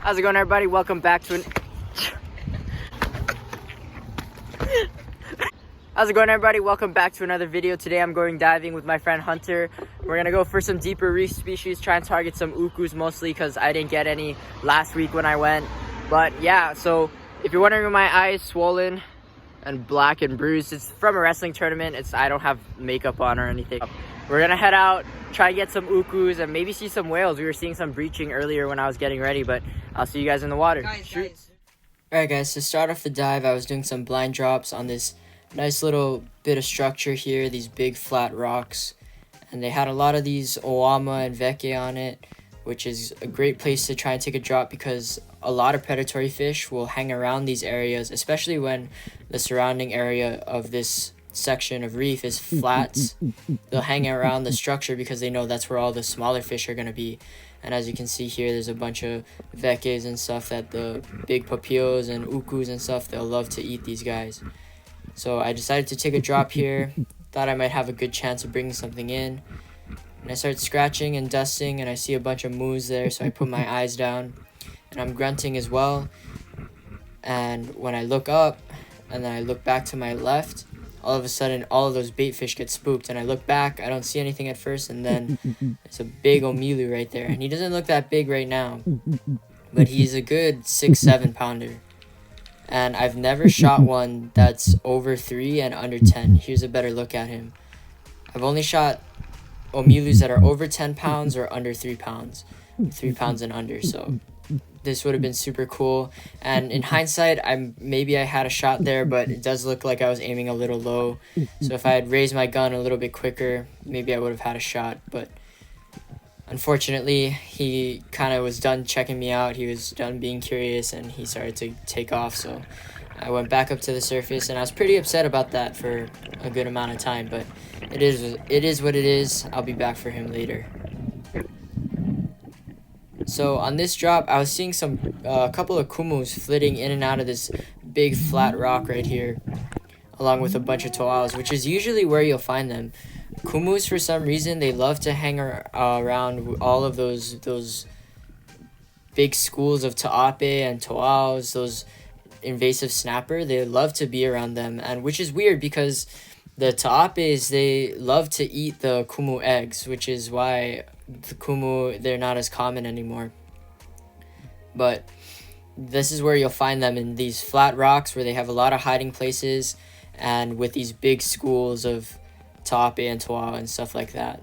How's it going, everybody? Welcome back to How's it going, everybody? Welcome back to another video. Today I'm going diving with my friend Hunter. We're gonna go for some deeper reef species, try and target some ukus mostly because I didn't get any last week when I went. But yeah, so if you're wondering why my eye is swollen and black and bruised, it's from a wrestling tournament. I don't have makeup on or anything. We're gonna head out, try and get some ukus and maybe see some whales. We were seeing some breaching earlier when I was getting ready, but I'll see you guys in the water. Guys. Alright guys, to start off the dive, I was doing some blind drops on this nice little bit of structure here, these big flat rocks. And they had a lot of these Oama and Veke on it, which is a great place to try and take a drop because a lot of predatory fish will hang around these areas, especially when the surrounding area of this section of reef is flats. They'll hang around the structure because they know that's where all the smaller fish are going to be. And as you can see here, there's a bunch of Vekes and stuff that the big papillos and ukus and stuff, they'll love to eat these guys. So I decided to take a drop here, thought I might have a good chance of bringing something in. And I start scratching and dusting and I see a bunch of moos there, so I put my eyes down. And I'm grunting as well. And when I look up and then I look back to my left, all of a sudden all of those bait fish get spooked. And I look back, I don't see anything at first, and then it's a big omilu right there. And he doesn't look that big right now, but he's a good 6-7 pounder. And I've never shot one that's over 3 and under 10. Here's a better look at him. I've only shot omilus that are over 10 pounds or under 3 pounds. 3 pounds and under, so this would have been super cool. And in hindsight, maybe I had a shot there, but it does look like I was aiming a little low. So if I had raised my gun a little bit quicker, maybe I would have had a shot. But unfortunately, he kind of was done checking me out. He was done being curious and he started to take off. So I went back up to the surface and I was pretty upset about that for a good amount of time. But it is what it is. I'll be back for him later. So on this drop, I was seeing a couple of KUMUs flitting in and out of this big flat rock right here, along with a bunch of toaos, which is usually where you'll find them. KUMUs, for some reason, they love to hang around all of those big schools of ta'ape and toaos, those invasive snapper. They love to be around them, and which is weird because the ta'apes, they love to eat the KUMU eggs, which is why the KUMU, they're not as common anymore. But this is where you'll find them, in these flat rocks where they have a lot of hiding places and with these big schools of ta'ape and toa and stuff like that.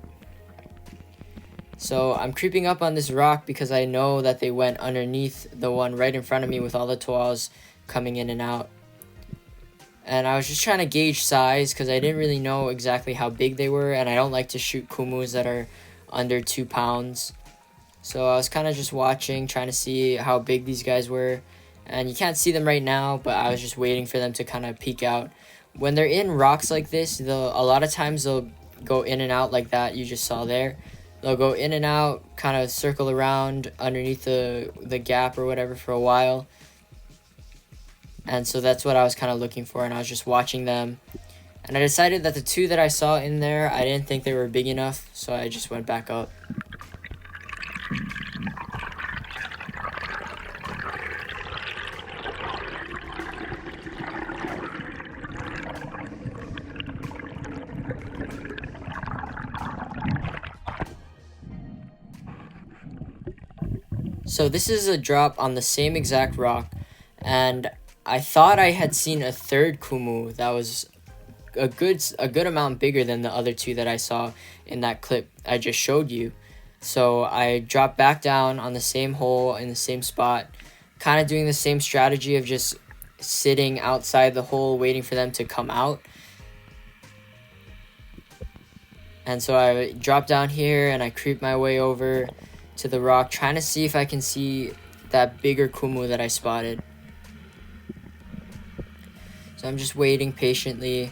So I'm creeping up on this rock because I know that they went underneath the one right in front of me with all the toas coming in and out. And I was just trying to gauge size because I didn't really know exactly how big they were, and I don't like to shoot KUMUs that are under 2 pounds. So I was kind of just watching, trying to see how big these guys were. And you can't see them right now, but I was just waiting for them to kind of peek out. When they're in rocks like this, a lot of times they'll go in and out like that you just saw there. They'll go in and out, kind of circle around underneath the gap or whatever for a while. And so that's what I was kind of looking for, and I was just watching them. And I decided that the 2 that I saw in there, I didn't think they were big enough, so I just went back up. So this is a drop on the same exact rock, and I thought I had seen a third KUMU that was a good amount bigger than the other 2 that I saw in that clip I just showed you. So I dropped back down on the same hole in the same spot, kind of doing the same strategy of just sitting outside the hole waiting for them to come out. And so I dropped down here and I creep my way over to the rock, trying to see if I can see that bigger KUMU that I spotted. So I'm just waiting patiently,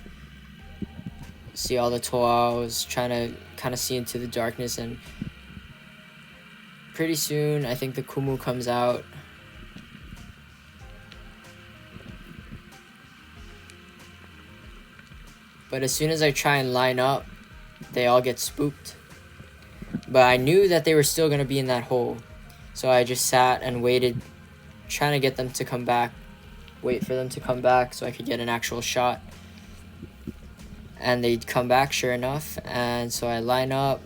see all the toaos, trying to kind of see into the darkness, and pretty soon I think the KUMU comes out. But as soon as I try and line up, they all get spooked. But I knew that they were still going to be in that hole. So I just sat and waited trying to get them to come back, wait for them to come back so I could get an actual shot. And they'd come back sure enough, and so I line up,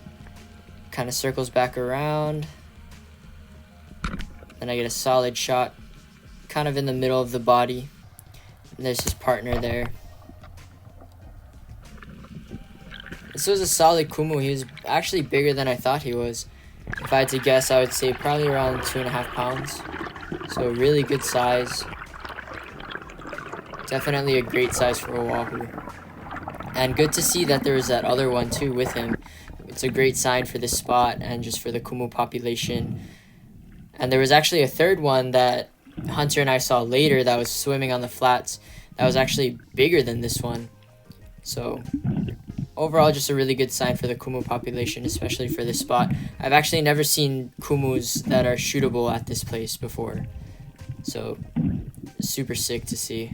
kind of circles back around, and I get a solid shot kind of in the middle of the body. And there's his partner there. This was a solid KUMU. He was actually bigger than I thought he was. If I had to guess, I would say probably around 2.5 pounds. So really good size. Definitely a great size for Oahu. And good to see that there was that other one too with him. It's a great sign for this spot and just for the KUMU population. And there was actually a third one that Hunter and I saw later that was swimming on the flats that was actually bigger than this one. So overall, just a really good sign for the KUMU population, especially for this spot. I've actually never seen KUMUs that are shootable at this place before. So super sick to see.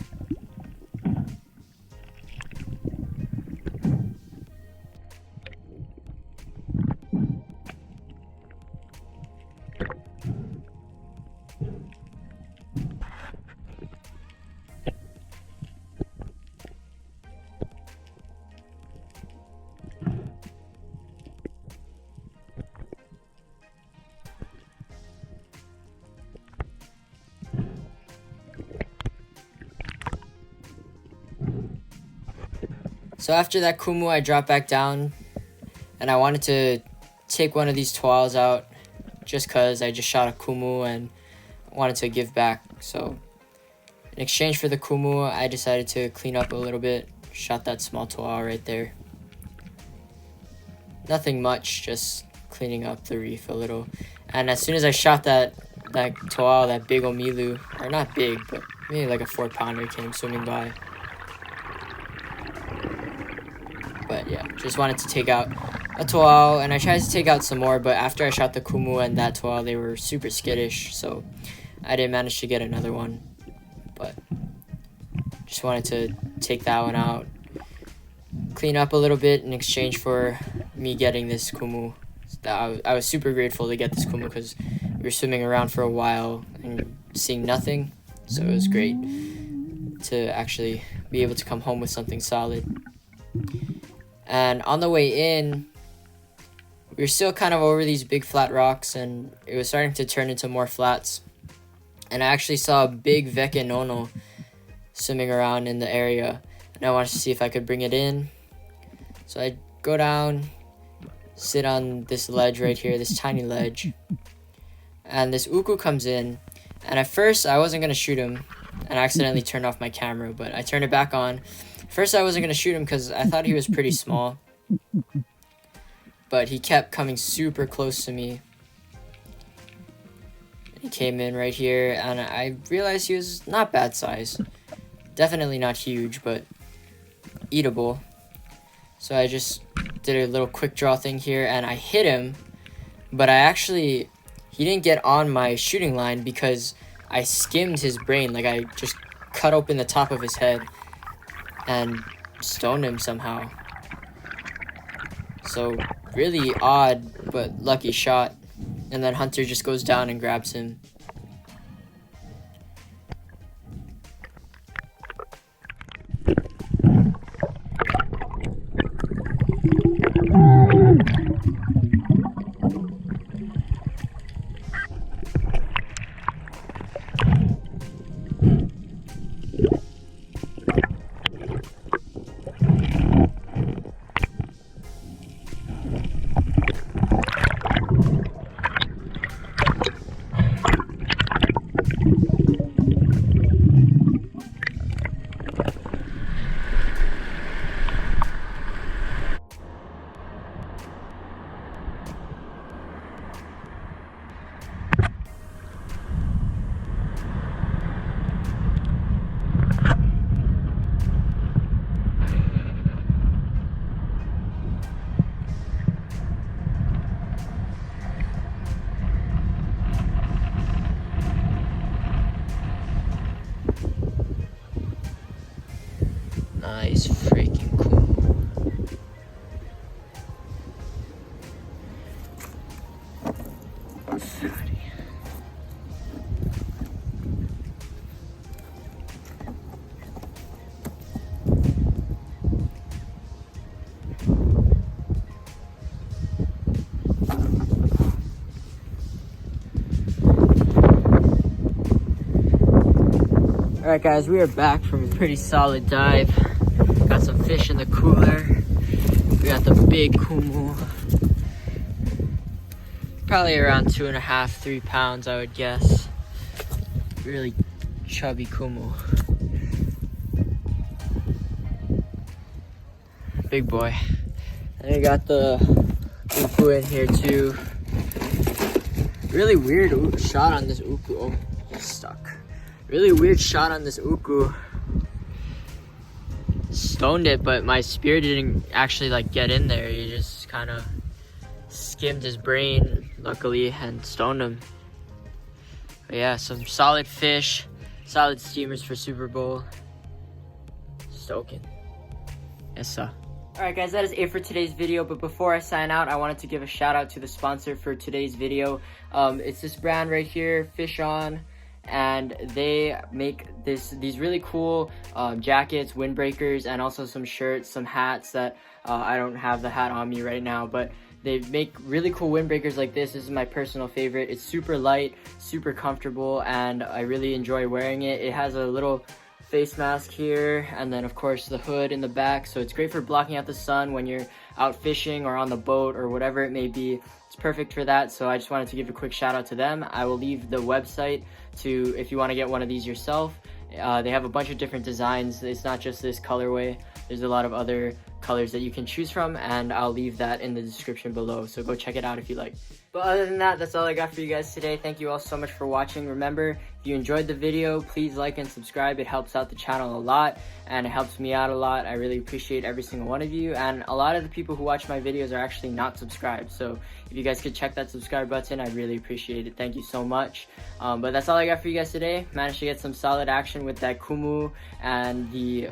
So after that KUMU, I dropped back down, and I wanted to take one of these toals out just because I just shot a KUMU and wanted to give back. So in exchange for the KUMU, I decided to clean up a little bit. Shot that small toal right there. Nothing much, just cleaning up the reef a little. And as soon as I shot that toal, that big omilu, or not big, but maybe like a 4-pounder came swimming by. But yeah, just wanted to take out a toal, and I tried to take out some more, but after I shot the KUMU and that toal, they were super skittish, so I didn't manage to get another one. But just wanted to take that one out, clean up a little bit in exchange for me getting this KUMU. I was super grateful to get this KUMU because we were swimming around for a while and seeing nothing, so it was great to actually be able to come home with something solid. And on the way in, we were still kind of over these big flat rocks, and it was starting to turn into more flats. And I actually saw a big veke nono swimming around in the area, and I wanted to see if I could bring it in. So I go down, sit on this ledge right here, this tiny ledge, and this uku comes in. And at first, I wasn't going to shoot him, and I accidentally turned off my camera, but I turned it back on. First, I wasn't going to shoot him because I thought he was pretty small. But he kept coming super close to me. He came in right here, and I realized he was not bad size. Definitely not huge, but eatable. So I just did a little quick draw thing here, and I hit him. But he didn't get on my shooting line because I skimmed his brain. Like, I just cut open the top of his head and stoned him somehow. So really odd but lucky shot. And then Hunter just goes down and grabs him. Nice freaking cool. Alright guys, we are back from a pretty solid dive. Got some fish in the cooler. We got the big KUMU. Probably around 2.5, 3 pounds, I would guess. Really chubby KUMU. Big boy. And I got the uku in here too. Really weird shot on this uku. Oh, he's stuck. Really weird shot on this uku. Stoned it, but my spear didn't actually like get in there. He just kind of skimmed his brain, luckily, and stoned him. But yeah, some solid fish, solid steamers for Super Bowl. Stoking. Yes, sir. Alright guys, that is it for today's video, but before I sign out, I wanted to give a shout out to the sponsor for today's video. It's this brand right here, Fish On, and they make these really cool jackets, windbreakers, and also some shirts, some hats that I don't have the hat on me right now, but they make really cool windbreakers like this. This is my personal favorite. It's super light, super comfortable, and I really enjoy wearing it. It has a little face mask here, and then of course the hood in the back, so it's great for blocking out the sun when you're out fishing or on the boat or whatever it may be. It's perfect for that, so I just wanted to give a quick shout out to them. I will leave the website to if you want to get one of these yourself. They have a bunch of different designs. It's not just this colorway. There's a lot of other colors that you can choose from, and I'll leave that in the description below, so go check it out if you like. But other than that, that's all I got for you guys today. Thank you all so much for watching. Remember, if you enjoyed the video, please like and subscribe. It helps out the channel a lot, and it helps me out a lot. I really appreciate every single one of you, and a lot of the people who watch my videos are actually not subscribed, so if you guys could check that subscribe button, I'd really appreciate it. Thank you so much. But that's all I got for you guys today. Managed to get some solid action with that KUMU and the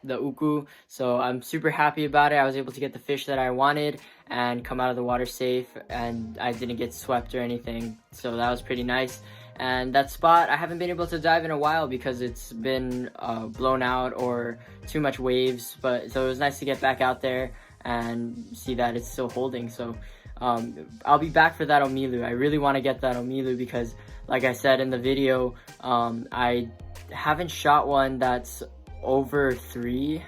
uku, so I'm super happy about it. I was able to get the fish that I wanted and come out of the water safe, and I didn't get swept or anything, so that was pretty nice. And that spot, I haven't been able to dive in a while because it's been blown out or too much waves, but so it was nice to get back out there and see that it's still holding. So I'll be back for that omilu. I really want to get that omilu because, like I said in the video, I haven't shot one that's over 3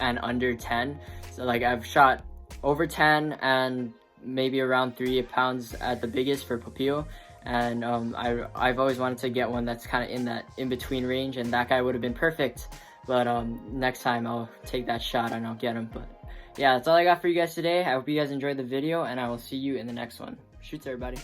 and under 10. So like I've shot over 10 and maybe around 3 pounds at the biggest for Papillo, and I've always wanted to get one that's kind of in that in-between range, and that guy would have been perfect. But next time I'll take that shot and I'll get him. But yeah, that's all I got for you guys today. I hope you guys enjoyed the video, and I will see you in the next one. Shoots, everybody.